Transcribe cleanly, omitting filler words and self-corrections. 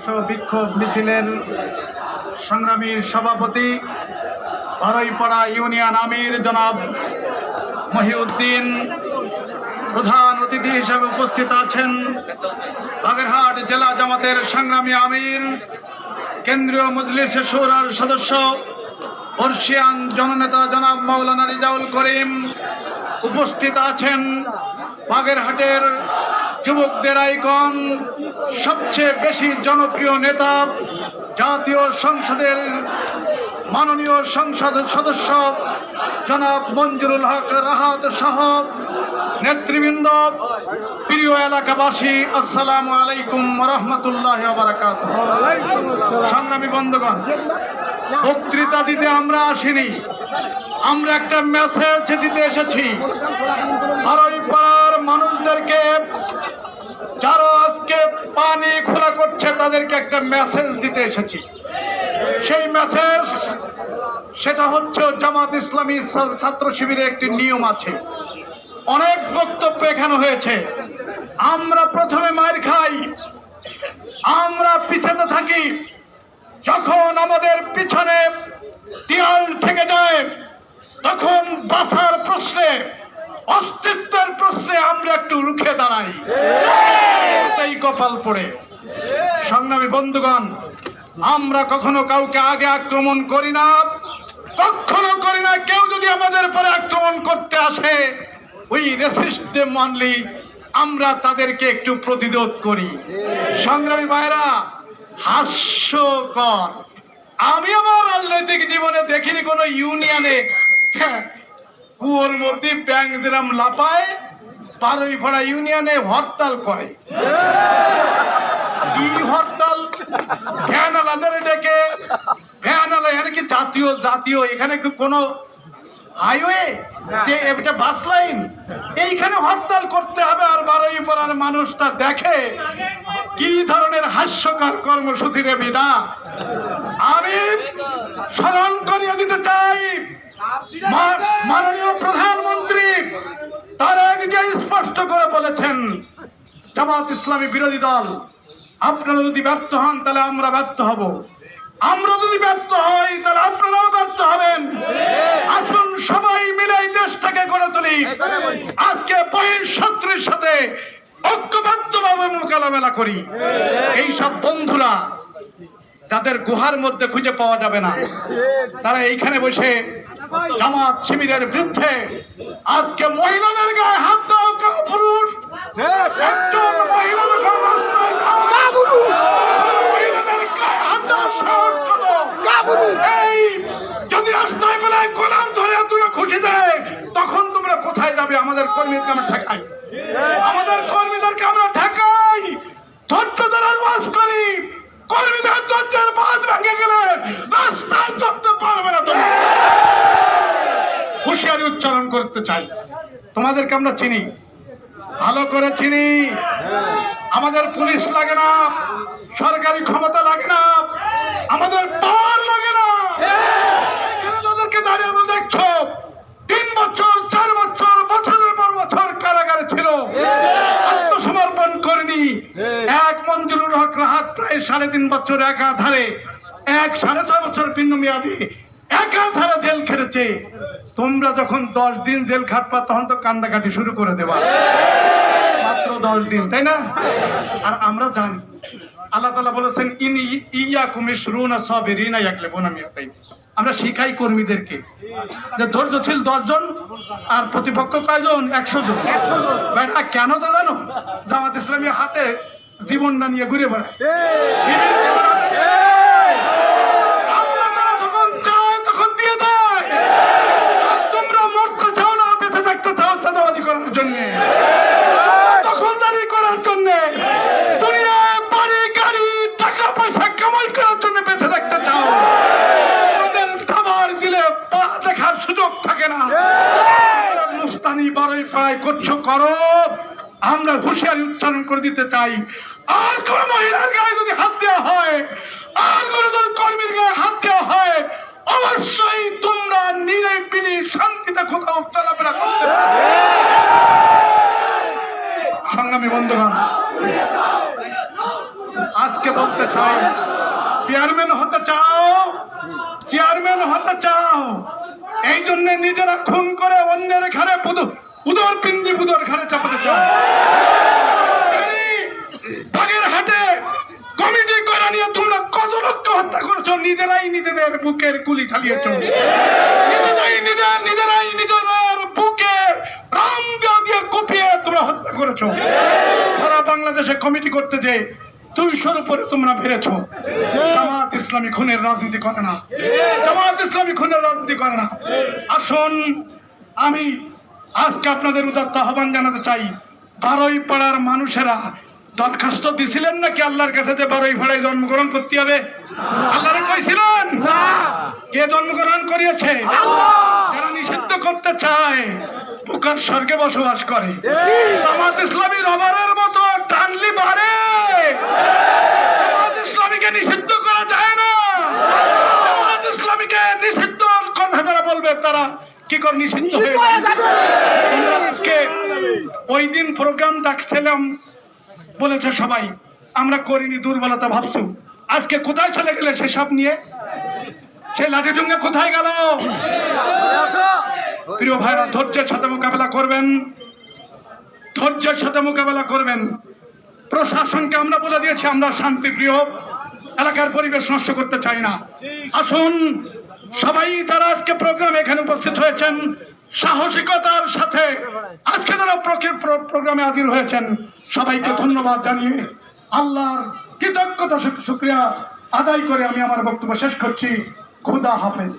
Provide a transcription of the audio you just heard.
বিক্ষোভ মিছিলের সংগ্রামী সভাপতি বারৈপাড়া ইউনিয়ন আমির জনাব মহিউদ্দিন, প্রধান অতিথি হিসেবে উপস্থিত আছেন বাগেরহাট জেলা জামাতের সংগ্রামী আমির, কেন্দ্রীয় মজলিসে শুরার সদস্য বর্ষিয়ান জননেতা জনাব মাওলানা রিজাউল করিম। উপস্থিত আছেন বাগেরহাটের যুবকদের আইকন, সবচেয়ে বেশি জনপ্রিয় নেতা, জাতীয় সংসদের মাননীয় সংসদ সদস্য জনাব মঞ্জুরুল হক রাহাত সহ নেতৃবৃন্দ, প্রিয় এলাকাবাসী, আসসালামু আলাইকুম ওয়া রাহমাতুল্লাহি ওয়া বারাকাতুহু। সংগ্রামী বন্ধুগণ, বক্তৃতা দিতে আমরা আসিনি, আমরা একটা মেসেজ দিতে এসেছি। বারৈপাড়ার মানুষদেরকে, যারা আজকে পানি খোলা করছে, তাদেরকে একটা মেসেজ দিতে এসেছি। সেই মেসেজ সেটা হচ্ছে জামাত ইসলামী ছাত্র শিবিরের একটি নিয়ম আছে। অনেক বক্তব্য এখানে হয়েছে। আমরা প্রথমে মাইর খাই, আমরা পিছাতে থাকি, যখন আমাদের পিছনে দেয়াল থেকে যায় তখন বাঁচার প্রশ্নে, অস্তিত্বের প্রশ্নে আমরা একটু রুখে দাঁড়াই, তাই কপাল পড়ে। সংগ্রামী বন্ধুগণ, আমরা কখনো কাউকে আগে আক্রমণ করি না, কখনো করি না। কেউ যদি আমাদের পরে আক্রমণ করতে আসে, ওই রেসিস্টদের মানলি আমরা তাদেরকে একটু প্রতিরোধ করি। সংগ্রামী ভাইরা, হাস্যকর, আমি আমার রাজনৈতিক জীবনে দেখিনি কোন ইউনিয়নে কুয়োর মধ্যে ব্যাংক দিলাম লাপায়, বারৈপাড়া ইউনিয়নে হরতাল করে। কি হরতাল? ভ্যান আলাদের ডেকে, ভ্যান আলা এখানে কি জাতীয় এখানে কি কোনো হাইওয়ে, এটা বাস লাইন, এইখানে হরতাল করতে হবে। আর বারৈপাড়ার মানুষ তা দেখে, কি ধরনের হাস্যকর কর্মসূচি রে বিনা। আমি স্মরণ করিয়ে দিতে চাই, মাননীয় প্রধানমন্ত্রী তার আগে স্পষ্ট করে বলেছেন, জামাত ইসলামী বিরোধী দল, আপনারা যদি ব্যর্থ হন তাহলে আমরা ব্যর্থ হব, আমরা যদি ব্যর্থ হই তাহলে আপনারাও ব্যর্থ হবেন। আসুন সবাই মিলে এই দেশটাকে গড়ে তুলি। আজকে বহিঃশত্রুর সাথে ঐক্যবদ্ধভাবে মোকাবেলা করি। এইসব বন্ধুরা যাদের গুহার মধ্যে খুঁজে পাওয়া যাবে না, তারা এইখানে বসে জামাত শিবিরের বিরুদ্ধে আজকে মহিলাদের গায়ে হাত দাও, পুরুষ একজন মহিলা যদি রাস্তায় বেলায় গোলাম ধরে তোমরা খুশি দেয়, তখন তোমরা কোথায় যাবে? আমাদের কর্মীদেরকে আমরা ঠেকাই, আমাদের কর্মীদেরকে আমরা ঠেকাই, ধৈর্য ধরার ওয়াজ করি। কর্মীদের ধৈর্যের বাঁধ ভেঙে গেলে রাস্তায় চলতে পারবে না। তুমি হুঁশিয়ারি উচ্চারণ করতে চাই, তোমাদেরকে আমরা চিনি, ভালো করে চিনি। আমাদের পুলিশ লাগে না, সরকারি ক্ষমতা লাগে না, আমাদের পাওয়ার লাগে না। তাদেরকে দাঁড়িয়ে দেখছো 3 বছর 4 বছর, বছরের পর বছর কারাগারে ছিল, আত্মসমর্পণ করেনি। এক মঞ্জুরুল হক রাহাত প্রায় 3.5 বছর একাধারে, 6.5 বছর ভিন্ন মেয়াদী একাধারে জেল খেটেছে। তোমরা যখন 10 দিন জেল খাটবা তখন তো কান্দাকাটি শুরু করে দেবা, মাত্র 10 দিন, তাই না? আর আমরা জানি আল্লাহ তাআলা বলেছেন, ইনি ইয়াকুম ইশরুনা সাবিরিনা ইয়াকলিবুনা মিয়াতাইন। আমরা শিখাই কর্মীদেরকে যে ধৈর্যশীল 10 জন আর প্রতিপক্ষ কয়জন? 100 জন। বেটা কেন তো জানো? জামাত ইসলামী হাতে জীবনটা নিয়ে ঘুরে বেড়ায়। যখন চায় তখন দিয়ে দেয়। তোমরা মরতে চাও না, বেঁচে থাকতে চাও চাঁদাবাজি করার জন্য, দখলদারি করার জন্য, দুনিয়ায় বাড়ি গাড়ি টাকা পয়সা কামাই করার জন্য বেঁচে থাকতে চাও। আমাদের খাবার দিলে পা দেখার সুযোগ থাকে না। মুস্তানি বারৈপাড়ায় করছো করো, আমরা হুঁশিয়ারি উচ্চারণ করে দিতে চাই, আর কোন মহিলার গায়ে যদি হাত দেওয়া হয়, আর কোন কর্মীর গায়ে হাত দেওয়া হয়, অবশ্যই তোমরা নিরিবিলি শান্তিতে কোথাও চলাফেরা করতে পারবে। সংগ্রামী বন্ধুগণ, আজকে বলতে চাও? চেয়ারম্যান হতে চাও? চেয়ারম্যান হতে চাও? এই জন্য নিজেরা খুন করে অন্যের ঘরে উদর পিন্ডি বুদর ঘরে চাপাতে চাও। ভাগের হাটে কমিটি করে নিয়ে তোমরা কত লক্ষ হত্যা করেছো, নিজেরাই নিজেদের বুকের গুলি চালিয়েছো, নিজেরাই নিজেদের বুকে রাম দিয়ে কুপিয়ে তোমরা হত্যা করেছো। সারা বাংলাদেশে কমিটি করতে যে 200-র উপরে তোমরা বেড়েছো। জামাত ইসলামী খুনের রাজনীতি করে না, জামাত ইসলামী খুনের রাজনীতি করে না। আসুন, আমি আজকে আপনাদের উদাত্ত আহ্বান জানাতে চাই, 12ই পাড়ার মানুষেরা দরখাস্ত দিছিলেন নাকি আল্লাহর কাছে যে 12ই পাড়ায় জন্মগ্রহণ করতে হবে? আল্লাহরে কইছিলেন? কে জন্মগ্রহণ করিয়েছে? যারা নিষিদ্ধ করতে চায় প্রকাশ স্বর্গে বসবাস করে। জামাত ইসলামী রবারের মতো টানলি বাড়ে। জামাত ইসলামীকে নিষিদ্ধ করা যায় না। জামাত ইসলামীকে নিষিদ্ধ কথা যারা বলবে তারা কি করে নিষিদ্ধ হয়ে যাবে? আজকে ওই দিন প্রোগ্রাম ডাকছিলাম, বলেছে সবাই আমরা করিনি, দুর্বলতা ভাবছো। আজকে কোথায় চলে গেলে সেসব নিয়ে? সে লাঠি জঙ্গে কোথায় গেল? প্রিয় ভাইরা, ধৈর্যের সাথে মোকাবেলা করবেন, ধৈর্যের সাথে মোকাবেলা করবেন। প্রশাসনকে আমরা বলে দিয়েছি আমরা শান্তিপ্রিয়, এলাকার পরিবেশ নষ্ট করতে চাই না। আসুন সবাই যারা আজকে প্রোগ্রামে এখানে উপস্থিত হয়েছেন, সাহসিকতার সাথে আজকে যারা প্রোগ্রামে হাজির হয়েছেন, সবাইকে ধন্যবাদ জানিয়ে আল্লাহর কৃতজ্ঞতা শুকরিয়া আদায় করে আমি আমার বক্তব্য শেষ করছি। খুদা হাফেজ।